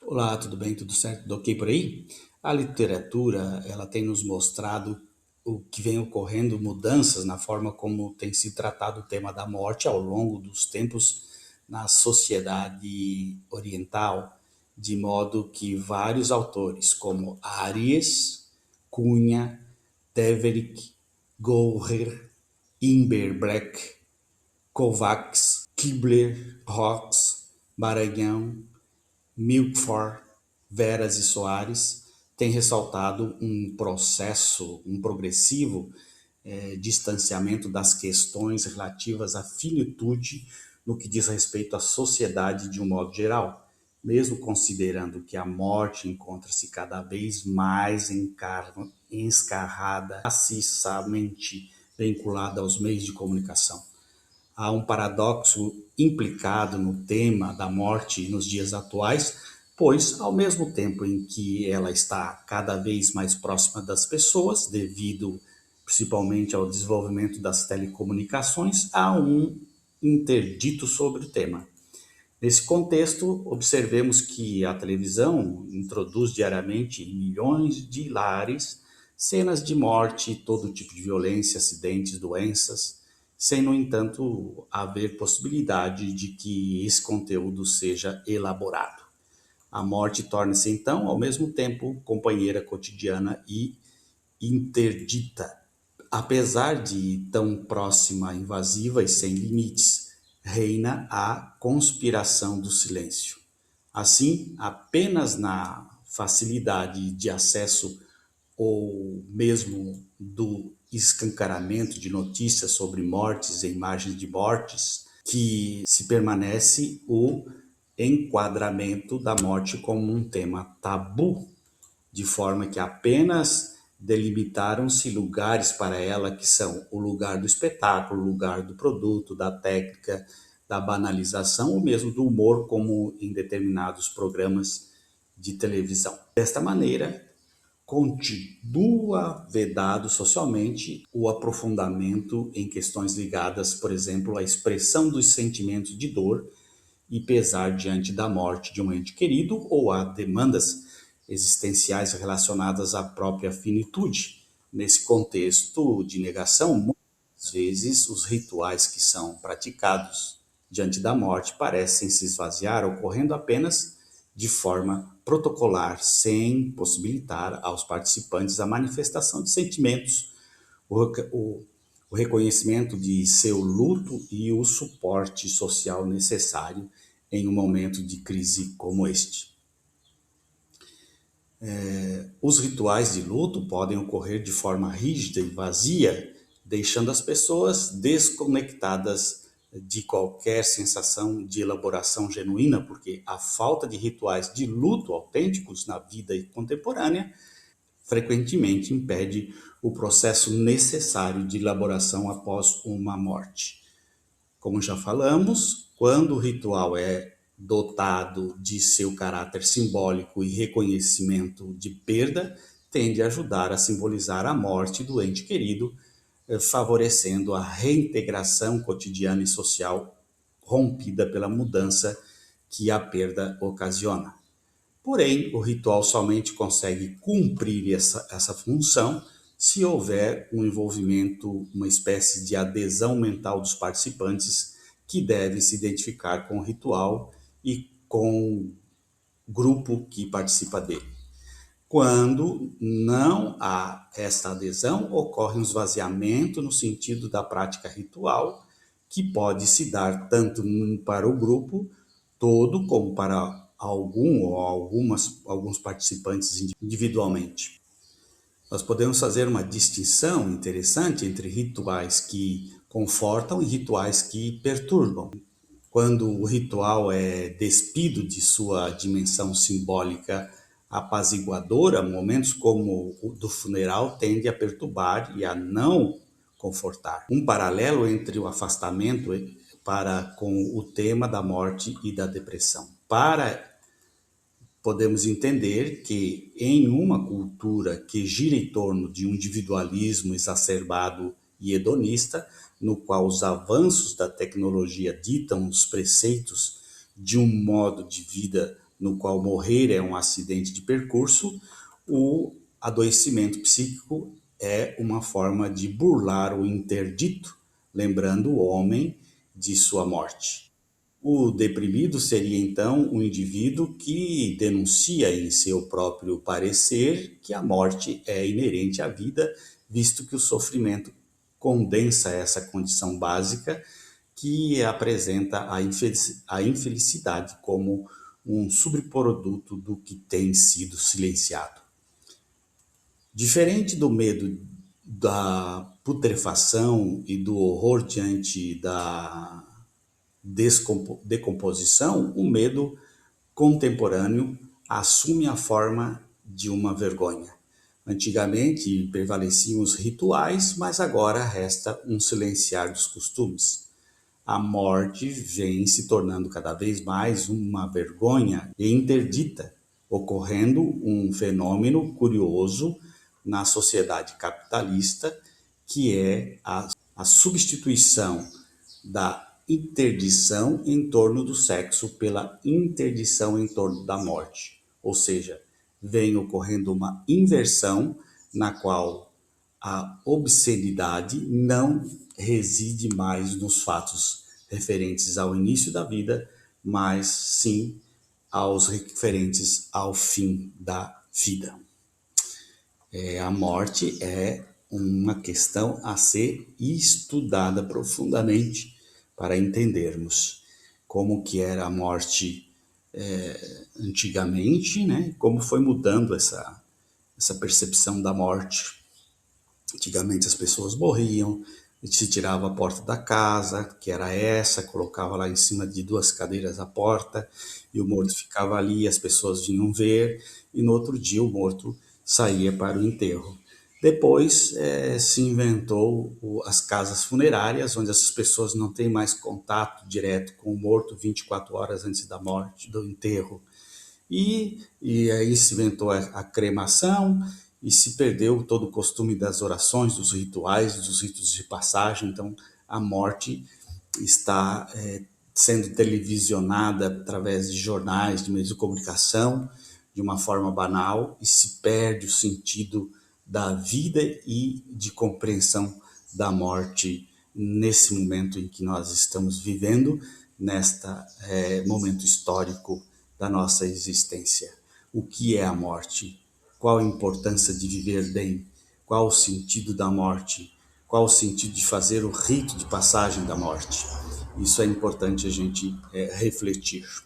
Olá, tudo bem? Tudo certo? Tudo ok por aí? A literatura, ela tem nos mostrado o que vem ocorrendo, mudanças na forma como tem se tratado o tema da morte ao longo dos tempos na sociedade oriental, de modo que vários autores, como Aries, Cunha, Teverick, Goher, Imber Black, Kovacs, Kibler, Rox, Maranhão, Milford, Veras e Soares têm ressaltado um processo, um progressivo distanciamento das questões relativas à finitude no que diz respeito à sociedade de um modo geral, mesmo considerando que a morte encontra-se cada vez mais escarrada, maciçamente vinculada aos meios de comunicação. Há um paradoxo implicado no tema da morte nos dias atuais, pois, ao mesmo tempo em que ela está cada vez mais próxima das pessoas, devido principalmente ao desenvolvimento das telecomunicações, há um interdito sobre o tema. Nesse contexto, observemos que a televisão introduz diariamente em milhões de lares cenas de morte, todo tipo de violência, acidentes, doenças, sem, no entanto, haver possibilidade de que esse conteúdo seja elaborado. A morte torna-se, então, ao mesmo tempo, companheira cotidiana e interdita. Apesar de tão próxima, invasiva e sem limites, reina a conspiração do silêncio. Assim, apenas na facilidade de acesso ou mesmo do escancaramento de notícias sobre mortes e imagens de mortes, que se permanece o enquadramento da morte como um tema tabu, de forma que apenas delimitaram-se lugares para ela que são o lugar do espetáculo, o lugar do produto, da técnica, da banalização ou mesmo do humor, como em determinados programas de televisão. Desta maneira, continua vedado socialmente o aprofundamento em questões ligadas, por exemplo, à expressão dos sentimentos de dor e pesar diante da morte de um ente querido ou a demandas existenciais relacionadas à própria finitude. Nesse contexto de negação, muitas vezes os rituais que são praticados diante da morte parecem se esvaziar, ocorrendo apenas de forma protocolar, sem possibilitar aos participantes a manifestação de sentimentos, o, o, o reconhecimento de seu luto e o suporte social necessário em um momento de crise como este. Os rituais de luto podem ocorrer de forma rígida e vazia, deixando as pessoas desconectadas de qualquer sensação de elaboração genuína, porque a falta de rituais de luto autênticos na vida contemporânea frequentemente impede o processo necessário de elaboração após uma morte. Como já falamos, quando o ritual é dotado de seu caráter simbólico e reconhecimento de perda, tende a ajudar a simbolizar a morte do ente querido, favorecendo a reintegração cotidiana e social rompida pela mudança que a perda ocasiona. Porém, o ritual somente consegue cumprir essa função se houver um envolvimento, uma espécie de adesão mental dos participantes que devem se identificar com o ritual e com o grupo que participa dele. Quando não há essa adesão, ocorre um esvaziamento no sentido da prática ritual, que pode se dar tanto para o grupo todo como para alguns participantes individualmente. Nós podemos fazer uma distinção interessante entre rituais que confortam e rituais que perturbam. Quando o ritual é despido de sua dimensão simbólica apaziguadora, momentos como o do funeral tendem a perturbar e a não confortar. Um paralelo entre o afastamento para com o tema da morte e da depressão. Podemos entender que em uma cultura que gira em torno de um individualismo exacerbado e hedonista, no qual os avanços da tecnologia ditam os preceitos de um modo de vida no qual morrer é um acidente de percurso, o adoecimento psíquico é uma forma de burlar o interdito, lembrando o homem de sua morte. O deprimido seria então um indivíduo que denuncia em seu próprio parecer que a morte é inerente à vida, visto que o sofrimento condensa essa condição básica que apresenta a infelicidade como um subproduto do que tem sido silenciado. Diferente do medo da putrefação e do horror diante da decomposição, o medo contemporâneo assume a forma de uma vergonha. Antigamente prevaleciam os rituais, mas agora resta um silenciar dos costumes. A morte vem se tornando cada vez mais uma vergonha e interdita, ocorrendo um fenômeno curioso na sociedade capitalista, que é a substituição da interdição em torno do sexo pela interdição em torno da morte. Ou seja, vem ocorrendo uma inversão na qual a obscenidade não reside mais nos fatos referentes ao início da vida, mas sim aos referentes ao fim da vida. A morte é uma questão a ser estudada profundamente para entendermos como que era a morte antigamente, né? Como foi mudando essa percepção da morte. Antigamente as pessoas morriam, se tirava a porta da casa, que era essa, colocava lá em cima de duas cadeiras a porta, e o morto ficava ali, as pessoas vinham ver, e no outro dia o morto saía para o enterro. Depois se inventou as casas funerárias, onde essas pessoas não têm mais contato direto com o morto 24 horas antes da morte, do enterro. E aí se inventou a cremação e se perdeu todo o costume das orações, dos rituais, dos ritos de passagem. Então a morte está sendo televisionada através de jornais, de meios de comunicação, de uma forma banal, e se perde o sentido da vida e de compreensão da morte nesse momento em que nós estamos vivendo, neste momento histórico da nossa existência. O que é a morte? Qual a importância de viver bem? Qual o sentido da morte? Qual o sentido de fazer o rito de passagem da morte? Isso é importante a gente refletir.